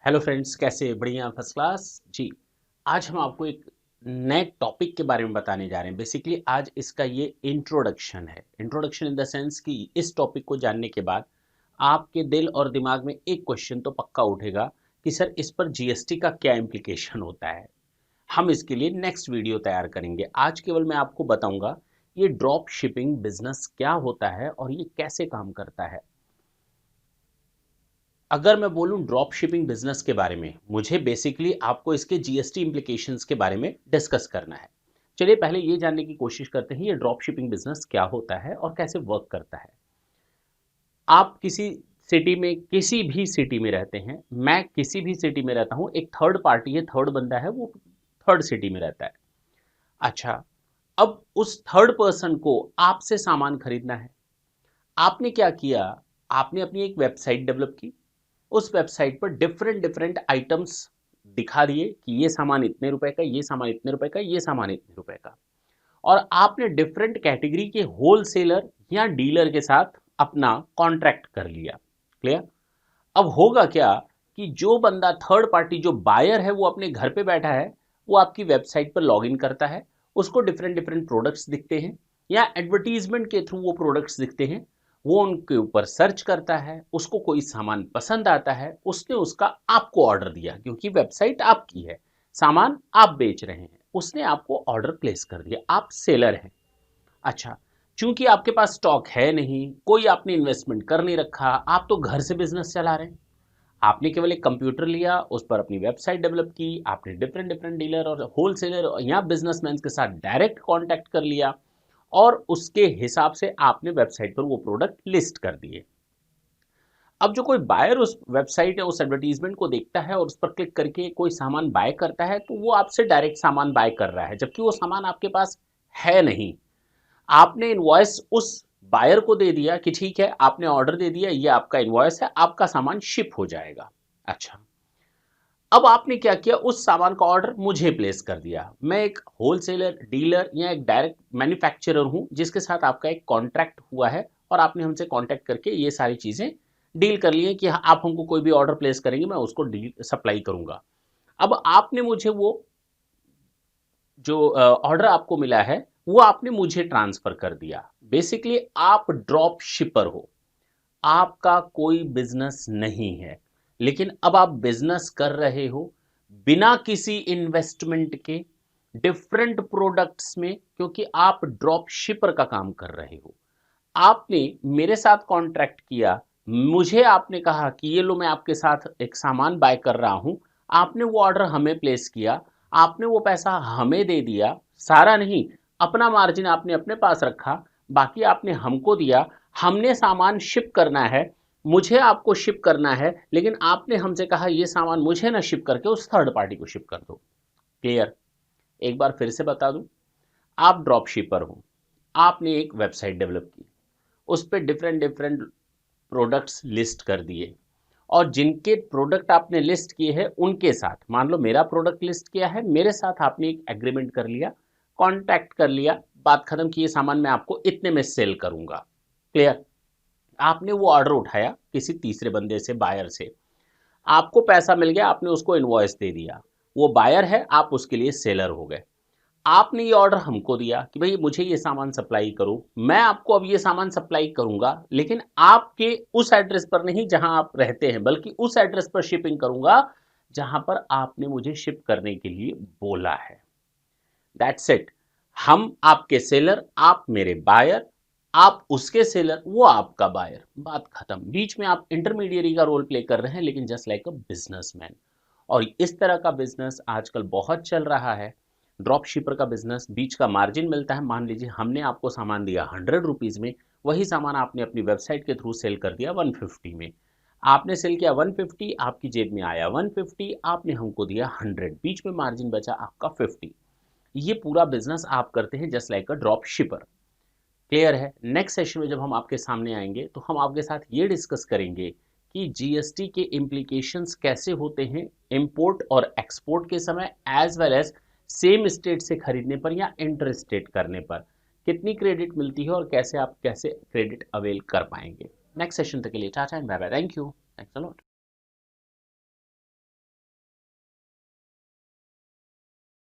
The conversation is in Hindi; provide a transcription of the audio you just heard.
हेलो फ्रेंड्स, कैसे? बढ़िया, फर्स्ट क्लास जी। आज हम आपको एक नए टॉपिक के बारे में बताने जा रहे हैं। बेसिकली आज इसका ये इंट्रोडक्शन है। इंट्रोडक्शन इन द सेंस कि इस टॉपिक को जानने के बाद आपके दिल और दिमाग में एक क्वेश्चन तो पक्का उठेगा कि सर इस पर जीएसटी का क्या इम्प्लीकेशन होता है। हम इसके लिए नेक्स्ट वीडियो तैयार करेंगे। आज केवल मैं आपको बताऊंगा ये ड्रॉप शिपिंग बिजनेस क्या होता है और ये कैसे काम करता है। अगर मैं बोलूं ड्रॉप शिपिंग बिजनेस के बारे में, मुझे बेसिकली आपको इसके जीएसटी इंप्लीकेशंस के बारे में डिस्कस करना है। चलिए पहले ये जानने की कोशिश करते हैं ये ड्रॉप शिपिंग बिजनेस क्या होता है और कैसे वर्क करता है। आप किसी सिटी में, किसी भी सिटी में रहते हैं, मैं किसी भी सिटी में रहता हूं, एक थर्ड पार्टी है, थर्ड बंदा है, वो थर्ड सिटी में रहता है। अच्छा, अब उस थर्ड पर्सन को आपसे सामान खरीदना है। आपने क्या किया? आपने अपनी एक वेबसाइट डेवलप की। उस वेबसाइट पर डिफरेंट डिफरेंट आइटम्स दिखा दिए कि ये सामान इतने रुपए का, ये सामान इतने रुपए का, ये सामान इतने रुपए का। और आपने डिफरेंट कैटेगरी के होलसेलर या डीलर के साथ अपना कॉन्ट्रैक्ट कर लिया। क्लियर? अब होगा क्या कि जो बंदा थर्ड पार्टी, जो बायर है, वो अपने घर पे बैठा है, वो आपकी वेबसाइट पर लॉग इन करता है। उसको डिफरेंट डिफरेंट प्रोडक्ट्स दिखते हैं या एडवर्टीजमेंट के थ्रू वो प्रोडक्ट्स दिखते हैं। वो उनके ऊपर सर्च करता है, उसको कोई सामान पसंद आता है, उसने उसका आपको ऑर्डर दिया क्योंकि वेबसाइट आपकी है, सामान आप बेच रहे हैं, उसने आपको ऑर्डर प्लेस कर दिया, आप सेलर हैं। अच्छा, चूंकि आपके पास स्टॉक है नहीं, कोई आपने इन्वेस्टमेंट कर नहीं रखा, आप तो घर से बिजनेस चला रहे हैं। आपने केवल एक कंप्यूटर लिया, उस पर अपनी वेबसाइट डेवलप की, आपने डिफरेंट डिफरेंट डीलर और होलसेलर या बिजनेसमैन के साथ डायरेक्ट कांटेक्ट कर लिया और उसके हिसाब से आपने वेबसाइट पर वो प्रोडक्ट लिस्ट कर दिए। अब जो कोई बायर उस वेबसाइट या उस एडवर्टीजमेंट को देखता है और उस पर क्लिक करके कोई सामान बाय करता है, तो वो आपसे डायरेक्ट सामान बाय कर रहा है, जबकि वो सामान आपके पास है नहीं। आपने इनवॉइस उस बायर को दे दिया कि ठीक है, आपने ऑर्डर दे दिया, ये आपका इनवॉइस है, आपका सामान शिप हो जाएगा। अच्छा, अब आपने क्या किया? उस सामान का ऑर्डर मुझे प्लेस कर दिया। मैं एक होलसेलर, डीलर या एक डायरेक्ट मैन्युफैक्चरर हूं जिसके साथ आपका एक कॉन्ट्रैक्ट हुआ है और आपने हमसे कॉन्टैक्ट करके ये सारी चीजें डील कर ली है कि आप हमको कोई भी ऑर्डर प्लेस करेंगे, मैं उसको डील सप्लाई करूंगा। अब आपने मुझे वो जो ऑर्डर आपको मिला है, वो आपने मुझे ट्रांसफर कर दिया। बेसिकली आप ड्रॉप शिपर हो, आपका कोई बिजनेस नहीं है, लेकिन अब आप बिजनेस कर रहे हो बिना किसी इन्वेस्टमेंट के डिफरेंट प्रोडक्ट्स में, क्योंकि आप ड्रॉप शिपर का काम कर रहे हो। आपने मेरे साथ कॉन्ट्रैक्ट किया, मुझे आपने कहा कि ये लो, मैं आपके साथ एक सामान बाय कर रहा हूं। आपने वो ऑर्डर हमें प्लेस किया, आपने वो पैसा हमें दे दिया, सारा नहीं, अपना मार्जिन आपने अपने पास रखा, बाकी आपने हमको दिया। हमने सामान शिप करना है, मुझे आपको शिप करना है, लेकिन आपने हमसे कहा ये सामान मुझे ना शिप करके उस थर्ड पार्टी को शिप कर दो। क्लियर? एक बार फिर से बता दूं, आप ड्रॉप शिपर हो, आपने एक वेबसाइट डेवलप की, उस पर डिफरेंट डिफरेंट प्रोडक्ट्स लिस्ट कर दिए और जिनके प्रोडक्ट आपने लिस्ट किए हैं उनके साथ, मान लो मेरा प्रोडक्ट लिस्ट किया है, मेरे साथ आपने एक एग्रीमेंट कर लिया, कॉन्टैक्ट कर लिया, बात खत्म की, ये सामान मैं आपको इतने में सेल करूंगा। क्लियर? आपने वो ऑर्डर उठाया किसी तीसरे बंदे से, बायर से, आपको पैसा मिल गया, आपने उसको इनवॉइस दे दिया, वो बायर है, आप उसके लिए सेलर हो गए। आपने ये ऑर्डर हमको दिया कि भाई मुझे ये सामान सप्लाई करो, मैं आपको अब ये सामान सप्लाई करूंगा, लेकिन आपके उस एड्रेस पर नहीं जहां आप रहते हैं, बल्कि उस एड्रेस पर शिपिंग करूंगा जहां पर आपने मुझे शिप करने के लिए बोला है। That's it. हम आपके सेलर, आप मेरे बायर, आप उसके सेलर, वो आपका बायर, बात खत्म। बीच में आप इंटरमीडियरी का रोल प्ले कर रहे हैं, लेकिन जस्ट लाइक अ बिजनेसमैन। और इस तरह का बिजनेस आजकल बहुत चल रहा है। ड्रॉप शिपर का बिजनेस, बीच का मार्जिन मिलता है। मान लीजिए हमने आपको सामान दिया 100 रुपीज़ में, वही सामान आपने अपनी वेबसाइट के थ्रू सेल कर दिया 150 में। आपने सेल किया 150, आपकी जेब में आया 150, आपने हमको दिया 100, बीच में मार्जिन बचा आपका 50। ये पूरा बिजनेस आप करते हैं just like a drop शिपर। Clear है? नेक्स्ट सेशन में जब हम आपके सामने आएंगे तो हम आपके साथ ये डिस्कस करेंगे कि जीएसटी के इम्प्लीकेशंस कैसे होते हैं इंपोर्ट और एक्सपोर्ट के समय, as well as same state से खरीदने पर या इंटर स्टेट करने पर कितनी क्रेडिट मिलती है और कैसे आप कैसे क्रेडिट अवेल कर पाएंगे। नेक्स्ट सेशन तक के लिए tata and bye bye. Thank you. Thanks a lot.